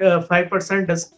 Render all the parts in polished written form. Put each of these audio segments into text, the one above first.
5%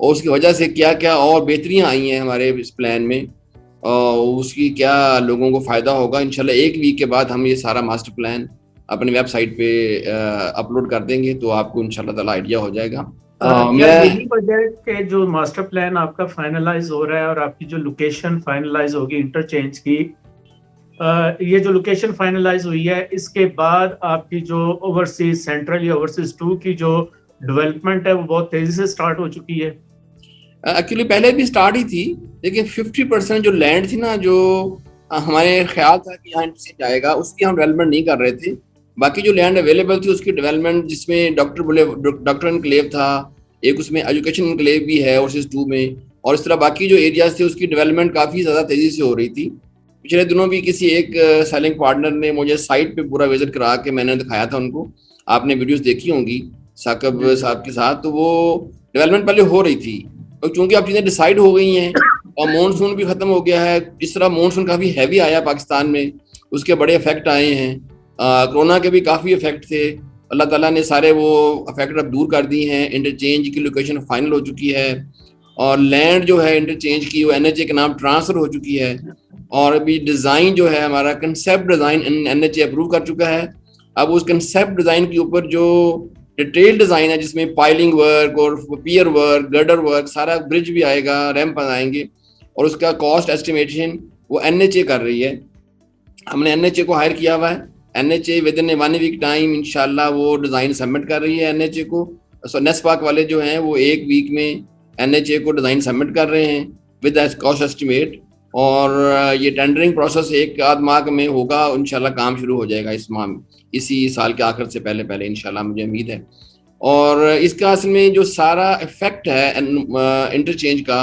اور اس کی وجہ سے کیا کیا اور بہتریاں آئی ہیں ہمارے اس پلان میں، اور اس کی کیا لوگوں کو فائدہ ہوگا. انشاءاللہ 1 ویک کے بعد ہم یہ سارا ماسٹر پلان اپنی ویب سائٹ پہ اپلوڈ کر دیں گے، تو آپ کو انشاءاللہ تعالیٰ آئیڈیا ہو جائے گا. کیا یہی وجہ ہے کہ جو ماسٹر پلان آپ کا فائنلائز ہو رہا ہے اور آپ کی جو لوکیشن فائنلائز ہوگی انٹرچینج کی، یہ جو لوکیشن فائنلائز ہوئی ہے اس کے بعد آپ کی جو اوورسیز سینٹرل یا اوورسیز 2 کی جو ڈیولپمنٹ ہے وہ بہت تیزی سے سٹارٹ ہو چکی ہے؟ ایکچولی پہلے بھی سٹارٹ ہی تھی، لیکن 50% جو لینڈ تھی نا، جو ہمارے خیال تھا کہ یہاں انٹرچینج آئے گا، اس کی ہم ڈیولپمنٹ نہیں کر رہے تھے. باقی جو لینڈ اویلیبل تھی اس کی ڈیولپمنٹ، جس میں ڈاکٹر انکلیو تھا، ایک اس میں ایجوکیشن انکلیو بھی ہے اوورسیز 2 میں، اور اس طرح باقی جو ایریاز تھے اس کی ڈیولپمنٹ کافی زیادہ تیزی سے ہو رہی تھی. پچھلے دنوں بھی کسی ایک سیلنگ پارٹنر نے مجھے سائٹ پہ پورا وزٹ کرا کے میں نے دکھایا تھا ان کو، آپ نے ویڈیوز دیکھی ہوں گی ثاقب صاحب کے ساتھ. تو وہ ڈیولپمنٹ پہلے ہو رہی تھی، اور چونکہ اب چیزیں ڈیسائیڈ ہو گئی ہیں اور مونسون بھی ختم ہو گیا ہے. جس طرح مونسون کافی ہیوی آیا پاکستان میں، اس کے بڑے افیکٹ آئے ہیں. کرونا کے بھی کافی افیکٹ تھے، اللہ تعالیٰ نے سارے وہ افیکٹ اب دور کر دی ہیں. انٹرچینج کی لوکیشن فائنل ہو چکی ہے، اور لینڈ جو ہے انٹرچینج کی وہ NHA کے نام ٹرانسفر ہو چکی ہے. اور ابھی ڈیزائن جو ہے ہمارا کنسیپٹ ڈیزائن NHA اپروو کر چکا ہے. اب اس کنسیپٹ ڈیزائن کے اوپر جو ڈیٹیل ڈیزائن ہے، جس میں پائلنگ ورک اور پیئر ورک، گرڈر ورک، سارا برج بھی آئے گا، ریمپ آئیں گے، اور اس کا کاسٹ ایسٹیمیشن وہ NHA کر رہی ہے. ہم نے NHA کو ہائر کیا ہوا ہے. NHA within 1 week time انشاءاللہ وہ ڈیزائن سبمٹ کر رہی ہے NHA کو. نیسپاک والے جو ہیں وہ 1 ویک میں NHA کو ڈیزائن سبمٹ کر رہے ہیں ود کاسٹ ایسٹیمیٹ، اور یہ ٹینڈرنگ پروسیس 1 ماہ میں ہوگا. انشاءاللہ کام شروع ہو جائے گا اس ماہ میں، اسی سال کے آخر سے پہلے انشاءاللہ، مجھے امید ہے. اور اس کا اصل میں جو سارا افیکٹ ہے انٹرچینج کا،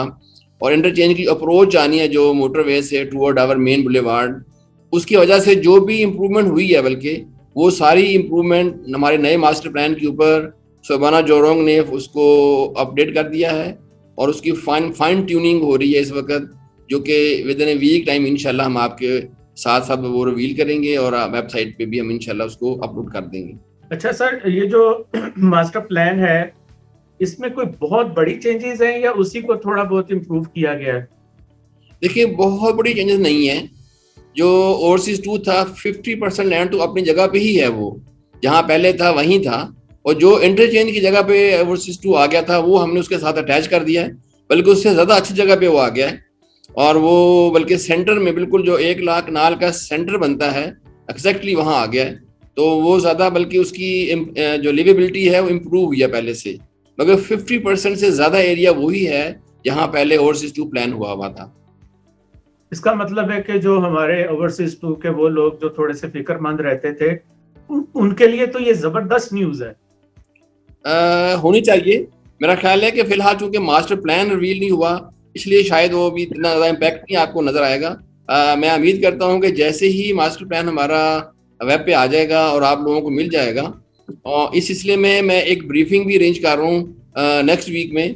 اور انٹرچینج کی اپروچ آنی ہے جو موٹر وے سے ٹورڈ آور مین بولیوارڈ، اس کی وجہ سے جو بھی امپرومنٹ ہوئی ہے، بلکہ وہ ساری امپرومنٹ ہمارے نئے ماسٹر پلان کے اوپر شوبانا جورونگ نے اس کو اپڈیٹ کر دیا ہے، اور اس کی فائن ٹیوننگ ہو رہی ہے اس وقت، جو کہ ود ان ویک ٹائم انشاءاللہ ہم آپ کے ساتھ وہ ریویل کریں گے، اور ویب سائٹ پہ بھی ہم انشاءاللہ اس کو اپلوڈ کر دیں گے. اچھا سر، یہ جو ماسٹر پلان ہے اس میں کوئی بہت بڑی چینجز ہیں یا اسی کو تھوڑا بہت امپروو کیا گیا ہے؟ دیکھیے بہت بڑی چینجز نہیں ہیں. جو اوورسیز 2 تھا 50% لینڈ تو اپنی جگہ پہ ہی ہے، وہ جہاں پہلے تھا وہیں تھا، اور جو انٹرچینج کی جگہ پہ اوورسیز 2 آ گیا تھا وہ ہم نے اس کے ساتھ اٹیچ کر دیا ہے، بلکہ اس سے زیادہ اچھی جگہ پہ وہ آ گیا ہے. اور وہ بلکہ سینٹر میں بالکل جو 1 لاکھ کنال کا سینٹر بنتا ہے ایگزیکٹلی وہاں آ گیا ہے. تو وہ زیادہ بلکہ اس کی جو لیویبلٹی ہے وہ امپروو ہوئی ہے پہلے سے، مگر 50% سے زیادہ ایریا وہی ہے جہاں پہلے اوورسیز 2 پلان ہوا تھا. اس کا مطلب ہے کہ جو ہمارے اوورسیز 2 کے وہ لوگ جو تھوڑے سے فکر مند رہتے تھے، ان کے لیے تو یہ زبردست نیوز ہے. ہونی چاہیے. میرا خیال ہے کہ فی الحال چونکہ ماسٹر پلان ریویل نہیں ہوا، اس لیے شاید وہ بھی اتنا زیادہ امپیکٹ نہیں آپ کو نظر آئے گا. میں امید کرتا ہوں کہ جیسے ہی ماسٹر پلان ہمارا ویب پہ آ جائے گا اور آپ لوگوں کو مل جائے گا، اور اس سلسلے میں ایک بریفنگ بھی ارینج کر رہا ہوں نیکسٹ ویک میں.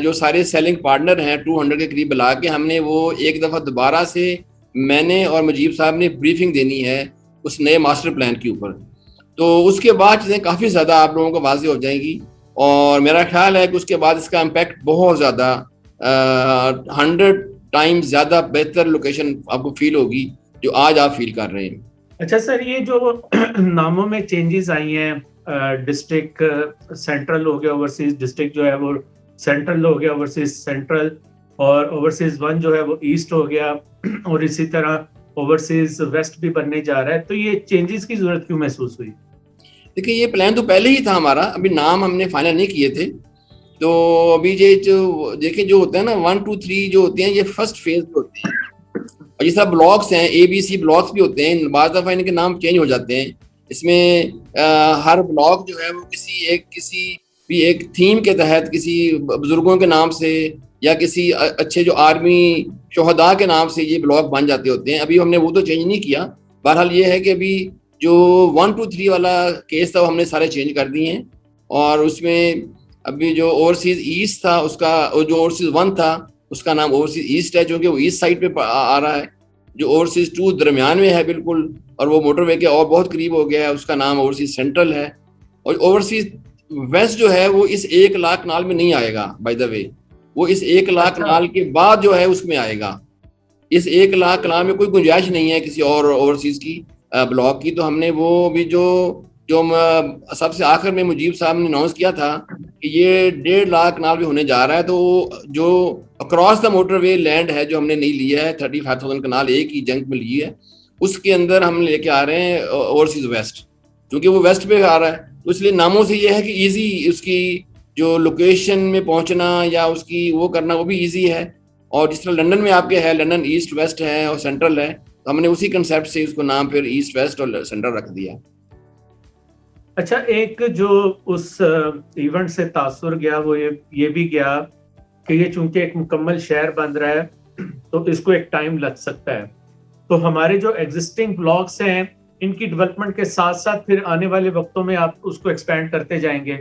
جو سارے سیلنگ پارٹنر ہیں 200 کے قریب بلا کے، ہم نے وہ ایک دفعہ دوبارہ سے میں نے اور مجیب صاحب نے بریفنگ دینی ہے اس نئے ماسٹر پلان کے اوپر. تو اس کے بعد چیزیں کافی زیادہ آپ لوگوں کو واضح ہو جائیں گی، اور میرا خیال ہے کہ اس کے بعد اس کا امپیکٹ بہت زیادہ 100 ٹائمز زیادہ بہتر لوکیشن آپ کو فیل ہوگی جو آج آپ فیل کر رہے ہیں. اچھا سر، یہ جو ناموں میں چینجز آئی ہیں، ڈسٹرکٹ سینٹرل ہو گیا، اوورسیز ڈسٹرکٹ جو ہے وہ سینٹرل ہو گیا، اوورسیز سینٹرل، اور اوورسیز 1 جو ہے وہ ایسٹ ہو گیا، اور اسی طرح اوورسیز ویسٹ بھی بننے جا رہا ہے. تو یہ چینجز کی ضرورت کیوں محسوس ہوئی؟ دیکھیے یہ پلان تو پہلے ہی تھا ہمارا، ابھی نام ہم نے فائنل نہیں کیے تھے. تو ابھی یہ جو دیکھیں جو ہوتا ہے نا 1 2 3 جو ہوتے ہیں، یہ فرسٹ فیز ہوتے ہیں، اور جس طرح بلاکس ہیں ABC بلاکس بھی ہوتے ہیں، بعض دفعہ ان کے نام چینج ہو جاتے ہیں. اس میں ہر بلاک جو ہے وہ کسی بھی ایک تھیم کے تحت کسی بزرگوں کے نام سے یا کسی اچھے جو آرمی شہداء کے نام سے یہ بلاک بن جاتے ہوتے ہیں. ابھی ہم نے وہ تو چینج نہیں کیا. بہرحال یہ ہے کہ ابھی جو 1 2 3 والا کیس تھا وہ ہم نے سارے چینج کر دیے ہیں، اور اس میں ابھی جو اوورسیز ایسٹ تھا اس کا، جو اوورسیز 1 تھا اس کا نام اوورسیز ایسٹ ہے، چونکہ وہ ایسٹ سائڈ پہ آ رہا ہے. جو اوورسیز 2 درمیان میں ہے بالکل، اور وہ موٹر وے کے اور بہت قریب ہو گیا ہے، اس کا نام اوورسیز سینٹرل ہے. اور اوورسیز ویسٹ جو ہے وہ اس 1 لاکھ کنال میں نہیں آئے گا بائی دا وے. وہ اس 1,00,000 کنال کے بعد جو ہے اس میں آئے گا. اس 1,00,000 کنال میں کوئی گنجائش نہیں ہے کسی اور اوورسیز کی بلاک کی. تو ہم نے وہ بھی جو سب سے آخر میں مجیب صاحب نے اناؤنس کیا تھا کہ یہ 1,50,000 کنال بھی ہونے جا رہا ہے, تو جو across the motorway land ہے جو ہم نے نہیں لیا ہے 35,000 کنال ایک ہی جنگ میں لی ہے, اس کے اندر ہم لے کے آ رہے ہیں اوورسیز ویسٹ, کیونکہ وہ ویسٹ پہ آ رہا ہے. تو اس لیے ناموں سے یہ ہے کہ ایزی اس کی جو لوکیشن میں پہنچنا یا اس کی وہ کرنا وہ بھی ایزی ہے. اور جس طرح لنڈن میں آپ کے ہے, لنڈن ایسٹ ویسٹ ہے اور سینٹرل ہے, تو ہم نے اسی کنسیپٹ سے اس کو نام پھر ایسٹ ویسٹ اور سینٹرل رکھ دیا. اچھا, ایک جو اس ایونٹ سے تاثر گیا وہ یہ بھی گیا کہ یہ چونکہ ایک مکمل شہر بن رہا ہے تو اس کو ایک ٹائم لگ سکتا ہے, تو ہمارے جو ایگزسٹنگ بلاکس ہیں ان کی ڈیولپمنٹ کے ساتھ ساتھ پھر آنے والے وقتوں میں آپ اس کو ایکسپینڈ کرتے جائیں گے.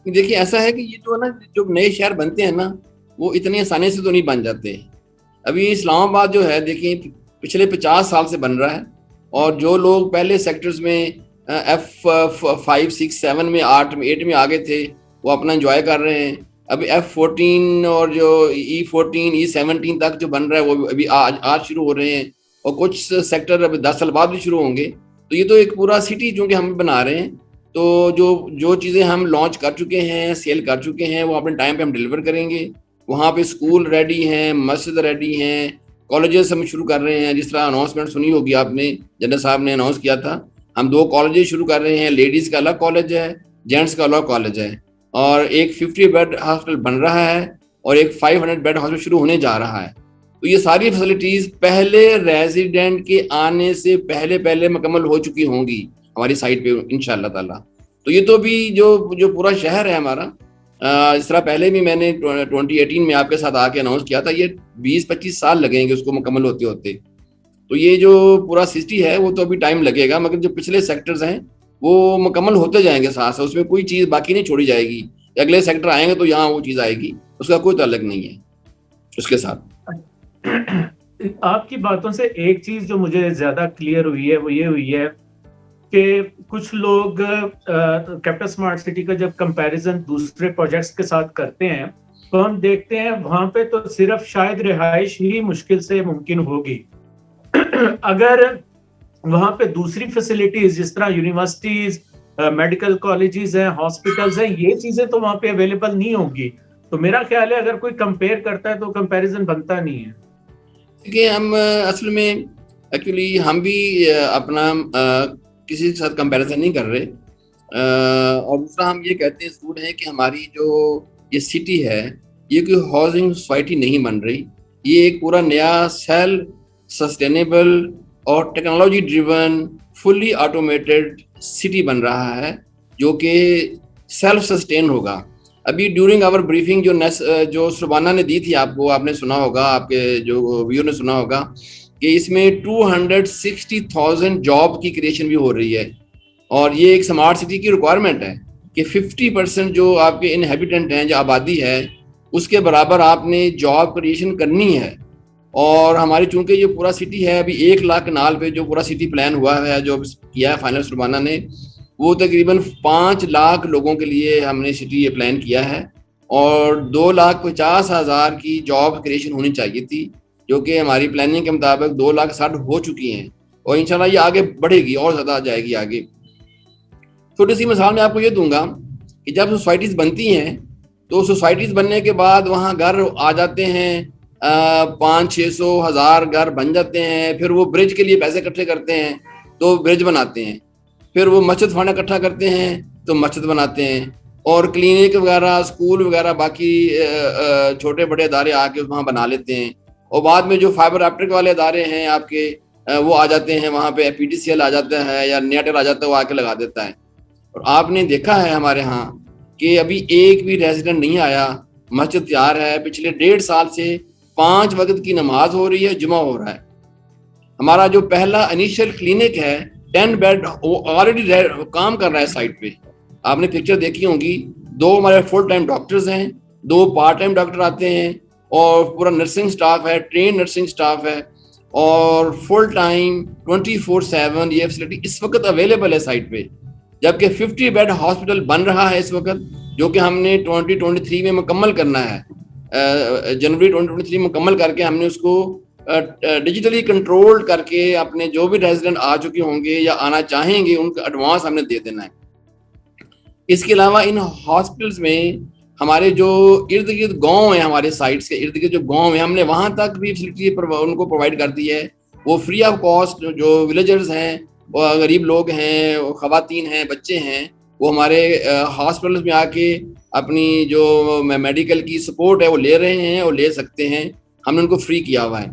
دیکھیے ایسا ہے کہ یہ جو نا جو نئے شہر بنتے ہیں نا وہ اتنی آسانی سے تو نہیں بن جاتے. ابھی اسلام آباد جو ہے دیکھیں پچھلے 50 سال سے بن رہا ہے, اور جو لوگ پہلے سیکٹرز میں F5, 6, 7 میں 8 میں آگے تھے وہ اپنا انجوائے کر رہے ہیں. ابھی F14 اور جو E14, E17 تک جو بن رہا ہے وہ ابھی آج شروع ہو رہے ہیں, اور کچھ سیکٹر ابھی 10 سال بعد بھی شروع ہوں گے. تو یہ تو ایک پورا سٹی جو کہ ہم بنا رہے ہیں, تو جو چیزیں ہم لانچ کر چکے ہیں, سیل کر چکے ہیں, وہ اپنے ٹائم پہ ہم ڈیلیور کریں گے. وہاں پہ اسکول ریڈی ہیں, مسجد ریڈی ہیں, کالجز ہم شروع کر رہے ہیں. جس طرح اناؤنسمنٹ سنی ہوگی آپ نے, جنرل صاحب نے اناؤنس کیا تھا, ہم 2 کالجز شروع کر رہے ہیں. لیڈیز کا الگ کالج ہے, جینٹس کا الگ کالج ہے, اور ایک 50 بیڈ ہاسپٹل بن رہا ہے اور ایک 500 بیڈ ہاسپٹل شروع ہونے جا رہا ہے. تو یہ ساری فیسلٹیز پہلے ریزیڈنٹ کے آنے سے پہلے مکمل ہو چکی ہوں گی ہماری سائٹ پہ انشاءاللہ تعالیٰ. تو یہ تو بھی جو پورا شہر ہے ہمارا, اس طرح پہلے بھی میں نے 2018 میں آپ کے ساتھ آ کے اناؤنس کیا تھا, یہ 20-25 سال لگیں گے اس کو مکمل ہوتے ہوتے. تو یہ جو پورا سٹی ہے وہ تو ابھی ٹائم لگے گا, مگر جو پچھلے سیکٹرز ہیں وہ مکمل ہوتے جائیں گے ساتھ ساتھ, اس میں کوئی چیز باقی نہیں چھوڑی جائے گی. اگلے سیکٹر آئیں گے تو یہاں وہ چیز آئے گی, اس کا کوئی تعلق نہیں ہے اس کے ساتھ. آپ کی باتوں سے ایک چیز جو مجھے زیادہ کلیئر ہوئی ہے وہ یہ ہوئی ہے کہ کچھ لوگ کیپٹل اسمارٹ سٹی کا جب کمپیریزن دوسرے پروجیکٹس کے ساتھ کرتے ہیں تو ہم دیکھتے ہیں وہاں پہ تو صرف شاید رہائش ہی مشکل سے ممکن ہوگی. اگر وہاں پہ دوسری فیسلٹیز جس طرح یونیورسٹیز, میڈیکل کالجز ہیں, ہاسپٹلز ہیں, یہ چیزیں تو وہاں پہ اویلیبل نہیں ہوں گی, تو میرا خیال ہے اگر کوئی کمپیئر کرتا ہے تو کمپیریزن بنتا نہیں ہے. کہ ہم اصل میں ایکچولی ہم بھی اپنا کسی کے ساتھ کمپیریزن نہیں کر رہے, اور دوسرا ہم یہ کہتے ہیں ضرور ہے کہ ہماری جو یہ سٹی ہے یہ کوئی ہاؤسنگ سوسائٹی نہیں بن رہی, یہ ایک پورا نیا سیلف سسٹینیبل اور ٹیکنالوجی ڈریون فلی آٹومیٹڈ سٹی بن رہا ہے جو کہ سیلف سسٹین ہوگا. ابھی ڈیورنگ آور بریفنگ جو سربانہ نے دی تھی آپ کو, آپ نے سنا ہوگا, آپ کے جو ویور نے سنا ہوگا کہ اس میں 260,000 جاب کی کریشن بھی ہو رہی ہے, اور یہ ایک سمارٹ سٹی کی ریکوائرمنٹ ہے کہ 50% جو آپ کے انہیبیٹنٹ ہیں, جو آبادی ہے, اس کے برابر آپ نے جاب کریشن کرنی ہے. اور ہماری چونکہ یہ پورا سٹی ہے ابھی 1,00,000 کنال پہ جو پورا سٹی پلان ہوا ہے, جو کیا ہے فائنل سربانہ نے, وہ تقریباً 5 لاکھ لوگوں کے لیے ہم نے سٹی یہ پلان کیا ہے, اور 2,50,000 کی جاب کریشن ہونی چاہیے تھی, جو کہ ہماری پلاننگ کے مطابق 2,60,000 ہو چکی ہیں, اور انشاءاللہ یہ آگے بڑھے گی اور زیادہ جائے گی آگے. چھوٹی سی مثال میں آپ کو یہ دوں گا کہ جب سوسائٹیز بنتی ہیں تو سوسائٹیز بننے کے بعد وہاں گھر آ جاتے ہیں, 500-600 ہزار گھر بن جاتے ہیں, پھر وہ برج کے لیے پیسے اکٹھے کرتے ہیں تو برج بناتے ہیں, پھر وہ مسجد فنڈ اکٹھا کرتے ہیں تو مسجد بناتے ہیں, اور کلینک وغیرہ, اسکول وغیرہ, باقی چھوٹے بڑے ادارے آ کے وہاں بنا لیتے ہیں, اور بعد میں جو فائبر آپٹک والے ادارے ہیں آپ کے وہ آ جاتے ہیں وہاں پہ, PTCL آ جاتا ہے یا نیٹل آ جاتا ہے, وہ آ کے لگا دیتا ہے. اور آپ نے دیکھا ہے ہمارے ہاں کہ ابھی ایک بھی ریزیڈنٹ نہیں آیا, مسجد تیار ہے, پچھلے 1.5 سال سے 5 وقت کی نماز ہو رہی ہے, جمعہ ہو رہا ہے. ہمارا جو پہلا انیشل کلینک ہے 10 بیڈ وہ آلریڈی کام کر رہا ہے سائٹ پہ. آپ نے پکچر دیکھی ہوں گی, 2 ہمارے فل ٹائم ڈاکٹرز ہیں, 2 پارٹ ٹائم ڈاکٹر آتے ہیں, اور پورا نرسنگ سٹاف ہے, ٹرین نرسنگ سٹاف ہے, اور فل ٹائم 24/7 یہ فیسلٹی اس وقت اویلیبل ہے سائٹ پہ. جبکہ 50 بیڈ ہاسپٹل بن رہا ہے اس وقت, جو کہ ہم نے 2023 میں مکمل کرنا ہے. جنوری 2023 مکمل کر کے ہم نے اس کو ڈیجیٹلی کنٹرول کر کے اپنے جو بھی ریزیڈنٹ آ چکے ہوں گے یا آنا چاہیں گے ان کا ایڈوانس ہم نے دے دینا ہے. اس کے علاوہ ان ہاسپٹلس میں ہمارے جو ارد گرد گاؤں ہیں، ہمارے سائٹس کے ارد گرد جو گاؤں ہیں، ہم نے وہاں تک بھی فیسلٹی ان کو پرووائڈ کر دی ہے. وہ فری آف کاسٹ جو ولیجرز ہیں، غریب لوگ ہیں، خواتین ہیں، بچے ہیں، وہ ہمارے ہاسپٹلس میں آ کے اپنی جو میڈیکل کی سپورٹ ہے وہ لے رہے ہیں اور لے سکتے ہیں. ہم نے ان کو فری کیا ہوا ہے.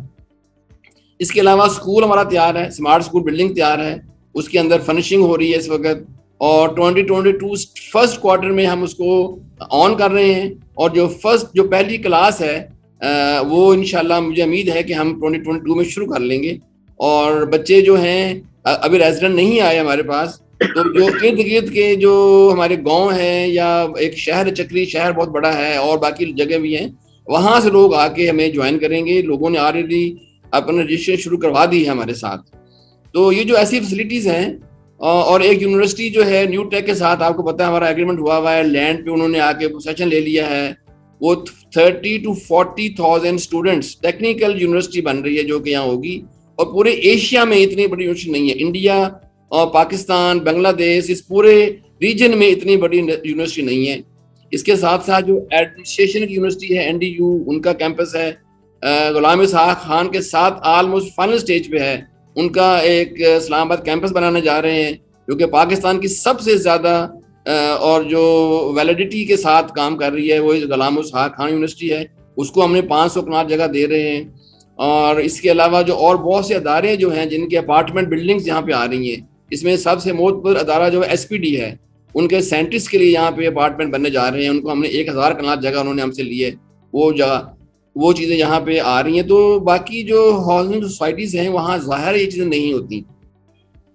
اس کے علاوہ اسکول ہمارا تیار ہے، اسمارٹ اسکول بلڈنگ تیار ہے، اس کے اندر فنشنگ ہو رہی ہے اس وقت، اور 2022 فرسٹ کوارٹر میں ہم اس کو آن کر رہے ہیں. اور جو پہلی کلاس ہے وہ انشاءاللہ مجھے امید ہے کہ ہم 2022 میں شروع کر لیں گے. اور بچے جو ہیں ابھی ریزیڈنٹ نہیں آئے ہمارے پاس، تو جو ارد گرد کے جو ہمارے گاؤں ہیں یا ایک شہر چکری شہر بہت بڑا ہے اور باقی جگہ بھی ہیں، وہاں سے لوگ آ کے ہمیں جوائن کریں گے. لوگوں نے آلریڈی اپنا رجسٹریشن شروع کروا دی ہے ہمارے ساتھ. تو یہ جو ایسی فیسلٹیز ہیں، اور ایک یونیورسٹی جو ہے نیو ٹیک کے ساتھ، آپ کو پتا ہے ہمارا ایگریمنٹ ہوا ہوا ہے، لینڈ پہ انہوں نے آ کے پوسیشن لے لیا ہے. وہ 30,000 to 40,000 اسٹوڈنٹس ٹیکنیکل یونیورسٹی بن رہی ہے جو کہ یہاں ہوگی. اور پورے ایشیا میں اتنی بڑی یونیورسٹی نہیں ہے، انڈیا اور پاکستان، بنگلہ دیش، اس پورے ریجن میں اتنی بڑی یونیورسٹی نہیں ہے. اس کے ساتھ ساتھ جو ایڈمنسٹریشن کی یونیورسٹی ہے NDU، ان کا کیمپس ہے غلام اسحاق خان کے ساتھ آلموسٹ فائنل سٹیج پہ ہے. ان کا ایک اسلام آباد کیمپس بنانے جا رہے ہیں جو کہ پاکستان کی سب سے زیادہ اور جو ویلیڈیٹی کے ساتھ کام کر رہی ہے وہ غلام اسحاق خان یونیورسٹی ہے. اس کو ہم نے 500 کنال جگہ دے رہے ہیں. اور اس کے علاوہ جو اور بہت سے ادارے جو ہیں جن کے اپارٹمنٹ بلڈنگز یہاں پہ آ رہی ہیں، اس میں سب سے معتبر ادارہ جو ہے SPD ہے. ان کے سائنٹسٹ کے لیے یہاں پہ اپارٹمنٹ بننے جا رہے ہیں. ان کو ہم نے 1000 کنال جگہ انہوں نے ہم سے لی ہے. وہ چیزیں یہاں پہ آ رہی ہیں. تو باقی جو ہاؤسنگ سوسائٹیز ہیں وہاں ظاہر یہ چیزیں نہیں ہوتی،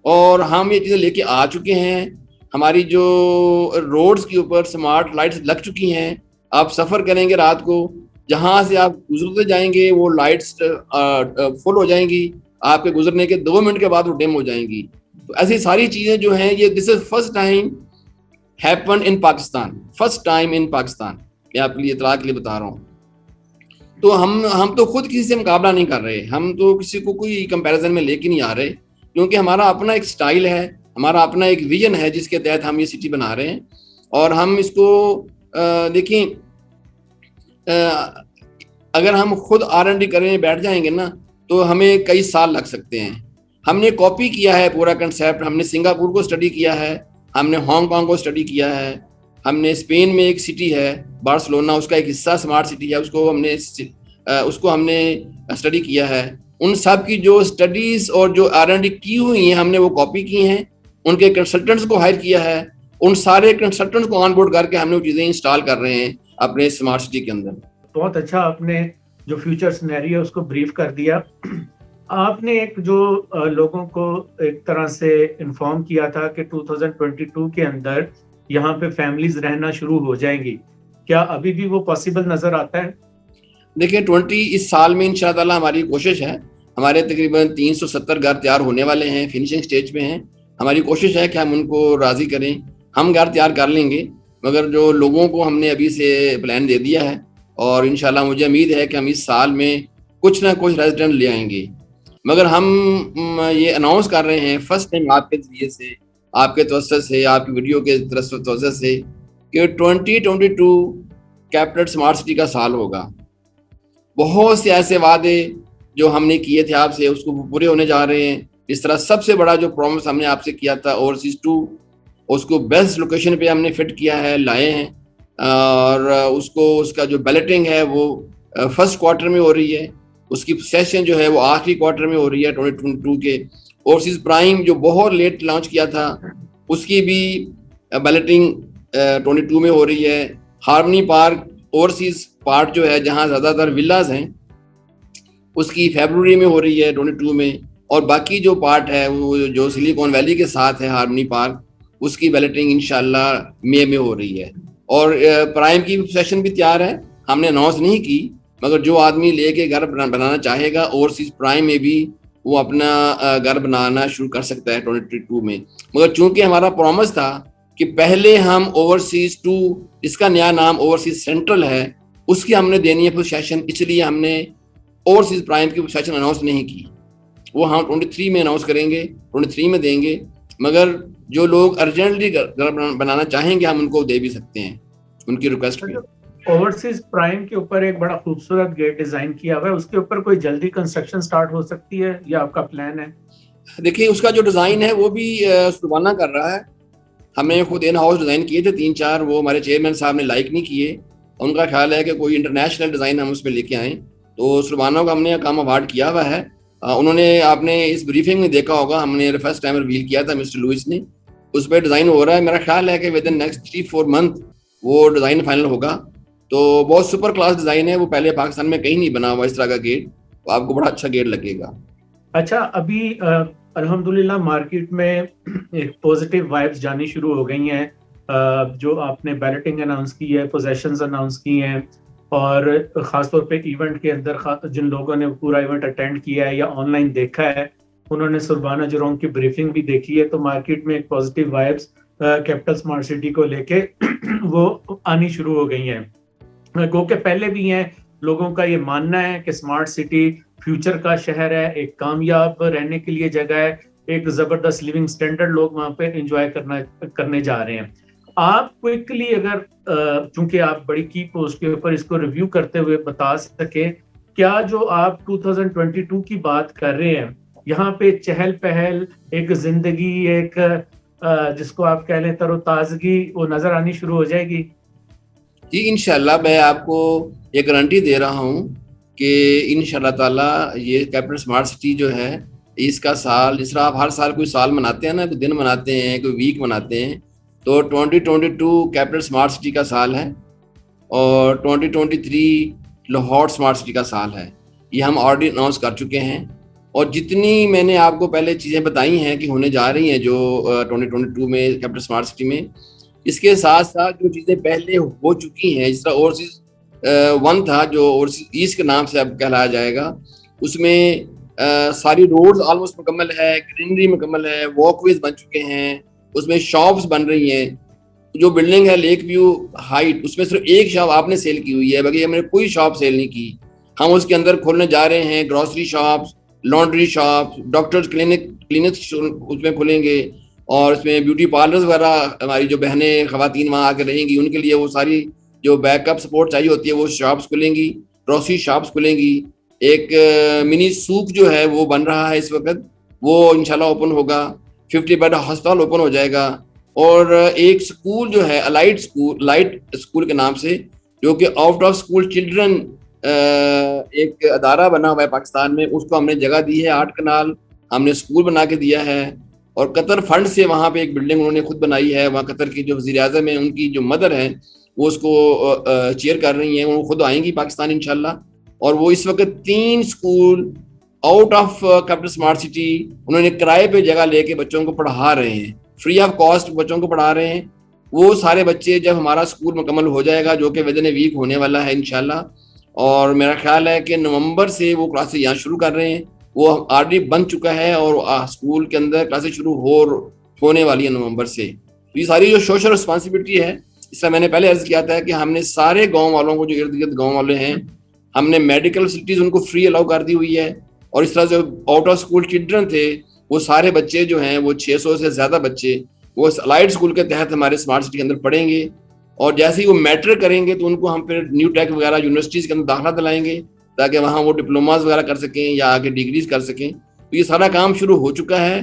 اور ہم یہ چیزیں لے کے آ چکے ہیں. ہماری جو روڈز کے اوپر سمارٹ لائٹس لگ چکی ہیں. آپ سفر کریں گے رات کو، جہاں سے آپ گزرتے جائیں گے وہ لائٹس فل ہو جائیں گی، آپ کے گزرنے کے 2 منٹ کے بعد وہ ڈم ہو جائیں گی. تو ایسی ساری چیزیں جو ہیں یہ this is first time happen in Pakistan, first time in Pakistan. میں آپ کے لیے اطلاع کے لیے بتا رہا ہوں. تو ہم تو خود کسی سے مقابلہ نہیں کر رہے، ہم تو کسی کو کوئی کمپیریزن میں لے کے نہیں آ رہے، کیونکہ ہمارا اپنا ایک سٹائل ہے، ہمارا اپنا ایک ویژن ہے جس کے تحت ہم یہ سٹی بنا رہے ہیں. اور ہم اس کو دیکھیں، اگر ہم خود R&D کریں بیٹھ جائیں گے نا تو ہمیں کئی سال لگ سکتے ہیں. ہم نے کاپی کیا ہے پورا کنسیپٹ. ہم نے سنگاپور کو اسٹڈی کیا ہے، ہم نے ہانگ کانگ کو اسٹڈی کیا ہے، ہم نے اسپین میں ایک سٹی ہے بارسلونا، اس کا ایک حصہ اسمارٹ سٹی ہے، اس کو ہم نے اسٹڈی کیا ہے. ان سب کی جو اسٹڈیز اور جو R&D کی ہوئی ہیں ہم نے وہ کاپی کی ہیں. ان کے کنسلٹنٹس کو ہائر کیا ہے، ان سارے کنسلٹنٹس کو آن بورڈ کر کے ہم نے وہ چیزیں انسٹال کر رہے ہیں اپنے اسمارٹ سٹی کے اندر. بہت اچھا آپ نے جو فیوچر سینیریو ہے اس کو بریف کر دیا. آپ نے ایک جو لوگوں کو ایک طرح سے انفارم کیا تھا کہ 2022 کے اندر یہاں پہ فیملیز رہنا شروع ہو جائیں گی، کیا ابھی بھی وہ پاسبل نظر آتا ہے؟ دیکھیں 20 اس سال میں انشاءاللہ ہماری کوشش ہے، ہمارے تقریباً 370 گھر تیار ہونے والے ہیں، فنیشنگ سٹیج پہ ہیں. ہماری کوشش ہے کہ ہم ان کو راضی کریں. ہم گھر تیار کر لیں گے، مگر جو لوگوں کو ہم نے ابھی سے پلان دے دیا ہے، اور انشاءاللہ مجھے امید ہے کہ ہم اس سال میں کچھ نہ کچھ ریزیڈنٹ لے آئیں گے. مگر ہم یہ اناؤنس کر رہے ہیں فرسٹ ٹائم آپ کے ذریعے سے، آپ کے توسط سے، آپ کی ویڈیو کے توسط سے، کہ 2022 کیپٹل اسمارٹ سٹی کا سال ہوگا. بہت سے ایسے وعدے جو ہم نے کیے تھے آپ سے اس کو پورے ہونے جا رہے ہیں. اس طرح سب سے بڑا جو پرومس ہم نے آپ سے کیا تھا اوورسیز 2، اس کو بیسٹ لوکیشن پہ ہم نے فٹ کیا ہے، لائے ہیں. اور اس کا جو بیلٹنگ ہے وہ فرسٹ کوارٹر میں ہو رہی ہے، اس کی سیشن جو ہے وہ آخری کوارٹر میں ہو رہی ہے 2022 کے. اوورسیز پرائم جو بہت لیٹ لانچ کیا تھا اس کی بھی بیلٹنگ 22 میں ہو رہی ہے. ہارمنی پارک اوورسیز پارٹ جو ہے جہاں زیادہ تر ولاز ہیں اس کی فیبروری میں ہو رہی ہے 22 میں. اور باقی جو پارٹ ہے وہ جو سلیکون ویلی کے ساتھ ہے ہارمنی پارک، اس کی بیلٹنگ انشاءاللہ مئی میں ہو رہی ہے. اور پرائم کی سیشن بھی تیار ہے، ہم نے اناؤنس نہیں کی، مگر جو آدمی لے کے گھر بنانا چاہے گا اوورسیز پرائم میں بھی وہ اپنا گھر بنانا شروع کر سکتا ہے 2022 میں. مگر چونکہ ہمارا پرومس تھا کہ پہلے ہم اوورسیز 2 جس کا نیا نام اوورسیز سینٹرل ہے اس کی ہم نے دینی ہے سیشن، اس لیے ہم نے اوورسیز پرائم کی سیشن اناؤنس نہیں کی. وہ ہم 23 میں اناؤنس کریں گے، 23 میں دیں گے. مگر جو لوگ ارجنٹلی گھر بنانا چاہیں گے ہم ان کو دے بھی سکتے ہیں ان کی ریکویسٹ پہ. اوورسیز پرائم کے اوپر ایک بڑا خوبصورت گیٹ ڈیزائن کیا ہوا ہے، اس کے اوپر کوئی جلدی کنسٹرکشن سٹارٹ ہو سکتی ہے یا آپ کا پلان ہے؟ دیکھیے اس کا جو ڈیزائن ہے وہ بھی سلوانہ کر رہا ہے. ہم نے خود ان ہاؤس ڈیزائن کیے تھے 3-4، وہ ہمارے چیئرمین صاحب نے لائک نہیں کیے. ان کا خیال ہے کہ کوئی انٹرنیشنل ڈیزائن ہم اس پہ لے کے آئیں. تو سلوانہ کو ہم نے کام اوارڈ کیا ہوا ہے. انہوں نے، آپ نے اس بریفنگ میں دیکھا ہوگا، ہم نے فرسٹ ٹائم ریویل کیا تھا مسٹر لوئس نے. اس پہ ڈیزائن ہو رہا ہے. میرا خیال ہے کہ ود ان نیکسٹ 3-4 منتھ وہ ڈیزائن فائنل ہوگا. تو بہت سپر کلاس ڈیزائن ہے، وہ پہلے پاکستان میں کہیں نہیں بنا ہوا اس طرح کا گیٹ. تو آپ کو بڑا اچھا گیٹ لگے گا. اچھا، ابھی الحمدللہ مارکیٹ میں ایک پازیٹیو وائبس جانی شروع ہو گئی ہیں. جو آپ نے بیلٹنگ اناؤنس کی ہے، پوزیشنز اناؤنس کی ہیں، اور خاص طور پہ ایونٹ کے اندر جن لوگوں نے پورا ایونٹ اٹینڈ کیا ہے یا آن لائن دیکھا ہے، انہوں نے سلوانہ جروم کی بریفنگ بھی دیکھی ہے. تو مارکیٹ میں ایک positive vibes capital smart city کو لے کے وہ آنی شروع ہو گئی ہیں. گو کہ پہلے بھی ہیں، لوگوں کا یہ ماننا ہے کہ اسمارٹ سٹی فیوچر کا شہر ہے، ایک کامیاب رہنے کے لیے جگہ ہے، ایک زبردست لیونگ سٹینڈرڈ لوگ وہاں پہ انجوائے کرنے جا رہے ہیں. آپ کوئکلی اگر چونکہ آپ بڑی کی پوسٹ کے اوپر اس کو ریویو کرتے ہوئے بتا سکے، کیا جو آپ 2022 کی بات کر رہے ہیں یہاں پہ چہل پہل، ایک زندگی، ایک جس کو آپ کہہ لیں تر و تازگی، وہ نظر آنی شروع ہو جائے گی؟ جی انشاءاللہ میں آپ کو یہ گارنٹی دے رہا ہوں کہ انشاءاللہ تعالی یہ کیپٹل اسمارٹ سٹی جو ہے، اس کا سال، جس طرح آپ ہر سال کوئی سال مناتے ہیں نا، کوئی دن مناتے ہیں، کوئی ویک مناتے ہیں، تو 2022 کیپٹل اسمارٹ سٹی کا سال ہے، اور 2023 لاہور اسمارٹ سٹی کا سال ہے. یہ ہم آلریڈی اناؤنس کر چکے ہیں. اور جتنی میں نے آپ کو پہلے چیزیں بتائی ہیں کہ ہونے جا رہی ہیں جو 2022 میں کیپٹل اسمارٹ سٹی میں، اس کے ساتھ ساتھ جو چیزیں پہلے ہو چکی ہیں، جس طرح اوورسیز 1 تھا جو اوورسیز ایسٹ کے نام سے اب کہلایا جائے گا، اس میں ساری روڈز آلموسٹ مکمل ہے، گرینری مکمل ہے، واک ویز بن چکے ہیں، اس میں شاپس بن رہی ہیں. جو بلڈنگ ہے لیک ویو ہائٹ، اس میں صرف ایک شاپ آپ نے سیل کی ہوئی ہے، باقی ہم نے کوئی شاپ سیل نہیں کی. ہم اس کے اندر کھولنے جا رہے ہیں grocery shops, laundry shop, doctors clinics اس میں کھلیں گے، اور اس میں بیوٹی پارلرز وغیرہ ہماری جو بہنیں خواتین وہاں آ کے رہیں گی ان کے لیے وہ ساری جو بیک اپ سپورٹ چاہیے ہوتی ہے وہ شاپس کھلیں گی، گروسری شاپس کھلیں گی. ایک منی سوق جو ہے وہ بن رہا ہے اس وقت، وہ انشاءاللہ اوپن ہوگا. 50 بیڈ ہسپتال اوپن ہو جائے گا. اور ایک سکول جو ہے لائٹ اسکول کے نام سے، جو کہ آؤٹ آف اسکول چلڈرن ایک ادارہ بنا ہوا ہے پاکستان میں، اس کو ہم نے جگہ دی ہے 8 کنال، ہم نے اسکول بنا کے دیا ہے. اور قطر فنڈ سے وہاں پہ ایک بلڈنگ انہوں نے خود بنائی ہے. وہاں قطر کی جو وزیر اعظم ہیں، ان کی جو مدر ہیں، وہ اس کو چیئر کر رہی ہیں، وہ خود آئیں گی پاکستان انشاءاللہ. اور وہ اس وقت 3 school out of capital smart city انہوں نے کرائے پہ جگہ لے کے بچوں کو پڑھا رہے ہیں، فری آف کاسٹ بچوں کو پڑھا رہے ہیں. وہ سارے بچے جب ہمارا اسکول مکمل ہو جائے گا، جو کہ ود ان اے ویک ہونے والا ہے انشاءاللہ، اور میرا خیال ہے کہ نومبر سے وہ کلاسز یہاں شروع کر رہے ہیں. وہ آلریڈی بن چکا ہے اور اسکول کے اندر کلاسز شروع ہونے والی ہے نومبر سے. یہ ساری جو سوشل رسپانسبلٹی ہے، اس سے میں نے پہلے عرض کیا تھا کہ ہم نے سارے گاؤں والوں کو، جو ارد گرد گاؤں والے ہیں، ہم نے میڈیکل فیسلٹیز ان کو فری الاؤ کر دی ہوئی ہے. اور اس طرح جو آؤٹ آف اسکول چلڈرن تھے، وہ سارے بچے جو ہیں، وہ 600 سے زیادہ بچے وہ الائٹ اسکول کے تحت ہمارے اسمارٹ سٹی کے اندر پڑھیں گے. اور جیسے ہی وہ میٹرک کریں گے تو ان کو ہم پھر نیو ٹیک وغیرہ یونیورسٹیز کے اندر داخلہ دلائیں گے، تاکہ وہاں وہ ڈپلوماز وغیرہ کر سکیں یا آگے ڈگریز کر سکیں. تو یہ سارا کام شروع ہو چکا ہے.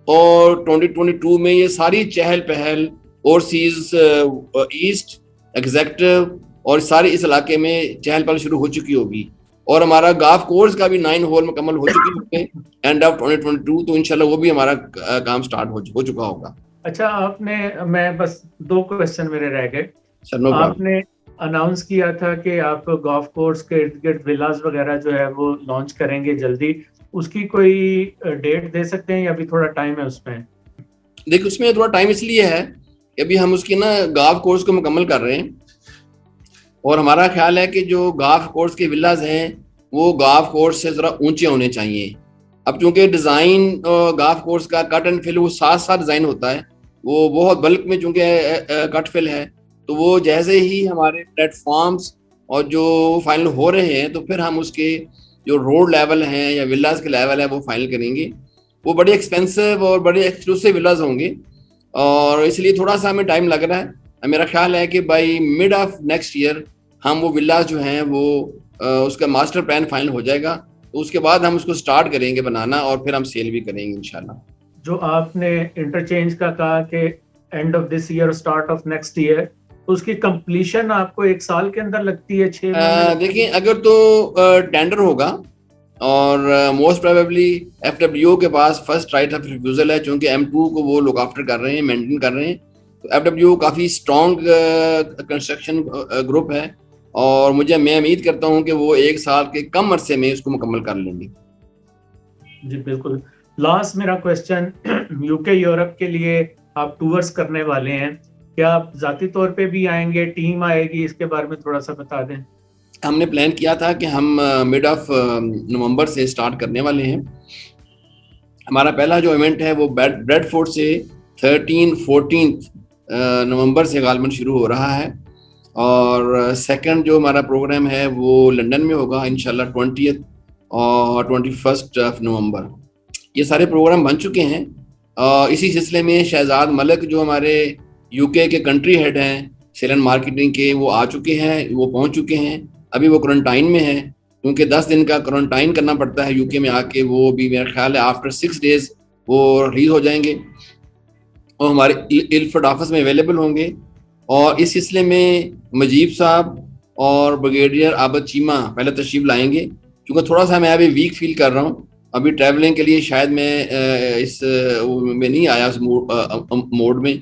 اور 2022 میں یہ ساری چہل پہل اوورسیز ایسٹ ایگزیکٹو اور سارے اس علاقے میں چہل پہل شروع ہو چکی ہوگی. اور ہمارا گاف کورس کا بھی 9 ہول مکمل ہو چکی ہوگی اینڈ آف 2022. تو انشاءاللہ وہ بھی ہمارا کام سٹارٹ ہو چکا ہوگا. اچھا، آپ نے، میں بس 2 کویسچن میرے رہ گئے. آپ نے اناؤنس کیا تھا کہ آپ گولف کورس کے ارد گرد ولاز وغیرہ جو ہے وہ لانچ کریں گے جلدی. اس کی کوئی ڈیٹ دے سکتے ہیں یا ابھی تھوڑا ٹائم ہے اس میں؟ دیکھ، اس میں تھوڑا ٹائم اس لیے ہے کہ ابھی ہم اس کی گولف کورس کو مکمل کر رہے ہیں، اور ہمارا خیال ہے کہ جو گولف کورس کے ولاز ہیں وہ گولف کورس سے ذرا اونچے ہونے چاہیے. اب چونکہ ڈیزائن گولف کورس کا کٹ اینڈ فل وہ ساتھ ڈیزائن ہوتا ہے، وہ بہت بلک میں چونکہ کٹ فل ہے، تو وہ جیسے ہی ہمارے پلیٹ فارمز اور جو فائنل ہو رہے ہیں تو پھر ہم اس کے جو روڈ لیول ہیں یا ولاز کے لیول ہے وہ فائنل کریں گے. وہ بڑے ایکسپینسو اور بڑے ایکسکلوسیو ولاز ہوں گے, اور اس لیے تھوڑا سا ہمیں ٹائم لگ رہا ہے. میرا خیال ہے کہ by mid of next year ہم وہ ولاز جو ہیں وہ اس کا ماسٹر پلان فائنل ہو جائے گا, تو اس کے بعد ہم اس کو سٹارٹ کریں گے بنانا, اور پھر ہم سیل بھی کریں گے انشاءاللہ. جو آپ نے انٹرچینج کا کہا کہ end of this year start of next year, اس کی کمپلیشن آپ کو 1 سال کے اندر لگتی ہے, 6 مہینے؟ دیکھیں اگر تو ٹینڈر ہوگا اور most probably F W O کے پاس فرسٹ رائٹ آف ریفیوزل ہے, چونکہ M2 کو وہ لک آفٹر کر رہے ہیں, مینٹین کر رہے ہیں, تو ایف ڈبلیو او کافی اسٹرانگ کنسٹرکشن گروپ ہے, اور میں امید کرتا ہوں کہ وہ 1 سال کے کم عرصے میں اس کو مکمل کر لیں گے. جی بالکل. لاسٹ میرا کوشچن, UK یورپ کے لیے آپ ٹورز کرنے والے ہیں, کیا آپ ذاتی طور پہ بھی آئیں گے, ٹیم آئے گی, اس کے بارے میں تھوڑا سا بتا دیں. ہم نے پلان کیا تھا کہ ہم مڈ آف نومبر سے اسٹارٹ کرنے والے ہیں. ہمارا پہلا جو ایونٹ ہے وہ بریڈ فورٹ سے 13-14 نومبر سے غالباً شروع ہو رہا ہے, اور سیکنڈ جو ہمارا پروگرام ہے وہ لنڈن میں ہوگا انشاءاللہ 20 اور 21 نومبر. یہ سارے پروگرام بن چکے ہیں. اسی سلسلے میں شہزاد ملک جو ہمارے UK کے کنٹری ہیڈ ہیں سیل اینڈ مارکیٹنگ کے, وہ آ چکے ہیں, وہ پہنچ چکے ہیں. ابھی وہ کوارنٹائن میں ہے, کیونکہ 10 دن کا کوارنٹائن کرنا پڑتا ہے UK میں آ کے. وہ بھی میرا خیال ہے آفٹر 6 days وہ ریلیز ہو جائیں گے, اور ہمارے الفرڈ آفس میں اویلیبل ہوں گے. اور اس سلسلے میں مجیب صاحب اور بریگیڈیئر عابد چیمہ پہلے تشریف لائیں گے, کیونکہ تھوڑا سا میں ابھی ویک فیل کر رہا ہوں. ابھی ٹریولنگ کے لیے شاید میں اس میں نہیں آیا اس موڈ میں.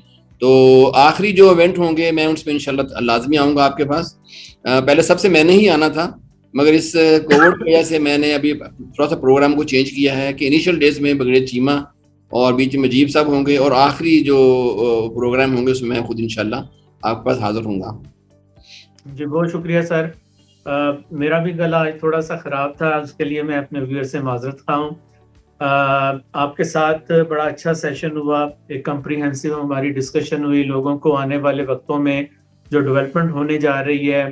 تو آخری جو ایونٹ ہوں گے میں اس میں انشاءاللہ لازمی آؤں گا آپ کے پاس. پہلے سب سے میں نے ہی آنا تھا, مگر اس کووڈ کی وجہ سے میں نے ابھی تھوڑا سا پروگرام کو چینج کیا ہے کہ انیشیل ڈیز میں بریگیڈیئر چیمہ اور بیچ میں مجیب صاحب ہوں گے, اور آخری جو پروگرام ہوں گے اس میں میں خود انشاءاللہ آپ کے پاس حاضر ہوں گا. جی بہت شکریہ سر. میرا بھی گلا تھوڑا سا خراب تھا, اس کے لیے میں اپنے ویور سے معذرت خواہ ہوں. آپ کے ساتھ بڑا اچھا سیشن ہوا, ایک کمپریہنسو ہماری ڈسکشن ہوئی. لوگوں کو آنے والے وقتوں میں جو ڈیولپمنٹ ہونے جا رہی ہے,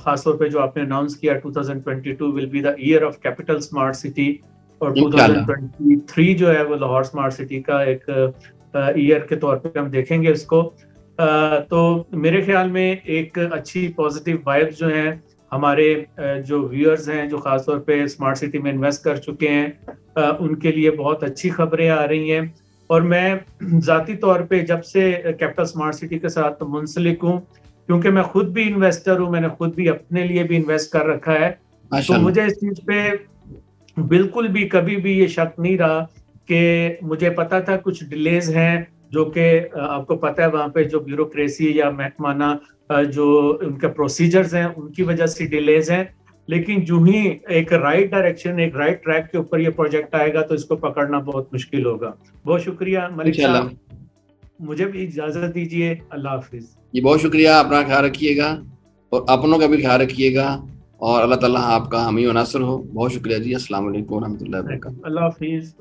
خاص طور پہ جو آپ نے اناؤنس کیا 2022 will be the year of capital smart city, اور 2023 جو ہے وہ لاہور اسمارٹ سٹی کا ایک ایئر کے طور پہ ہم دیکھیں گے اس کو. تو میرے خیال میں ایک اچھی پازیٹیو وائب جو ہیں ہمارے جو ویورز ہیں جو خاص طور پہ اسمارٹ سٹی میں انویسٹ کر چکے ہیں, ان کے لیے بہت اچھی خبریں آ رہی ہیں. اور میں ذاتی طور پہ جب سے کیپٹل اسمارٹ سٹی کے ساتھ منسلک ہوں, کیونکہ میں خود بھی انویسٹر ہوں, میں نے خود بھی اپنے لیے بھی انویسٹ کر رکھا ہے, تو مجھے اس چیز پہ بالکل بھی کبھی بھی یہ شک نہیں رہا کہ مجھے پتا تھا کچھ ڈیلیز ہیں, جو کہ آپ کو پتہ ہے وہاں پہ جو بیوروکریسی یا محکمانہ جو ان کے پروسیجرز ہیں ان کی وجہ سے ڈیلیز ہیں, لیکن جو ہی ایک رائٹ ڈائریکشن, ایک رائٹ ٹریک کے اوپر یہ پروجیکٹ آئے گا تو اس کو پکڑنا بہت مشکل ہوگا. بہت شکریہ ملک صاحب, مجھے بھی اجازت دیجیے. اللہ حافظ. جی بہت شکریہ, اپنا خیال رکھیے گا اور اپنوں کا بھی خیال رکھیے گا, اور اللہ تعالیٰ آپ کا حامی و ناصر ہو. بہت شکریہ جی. السلام علیکم و رحمۃ اللہ وبرکاتہ. اللہ حافظ.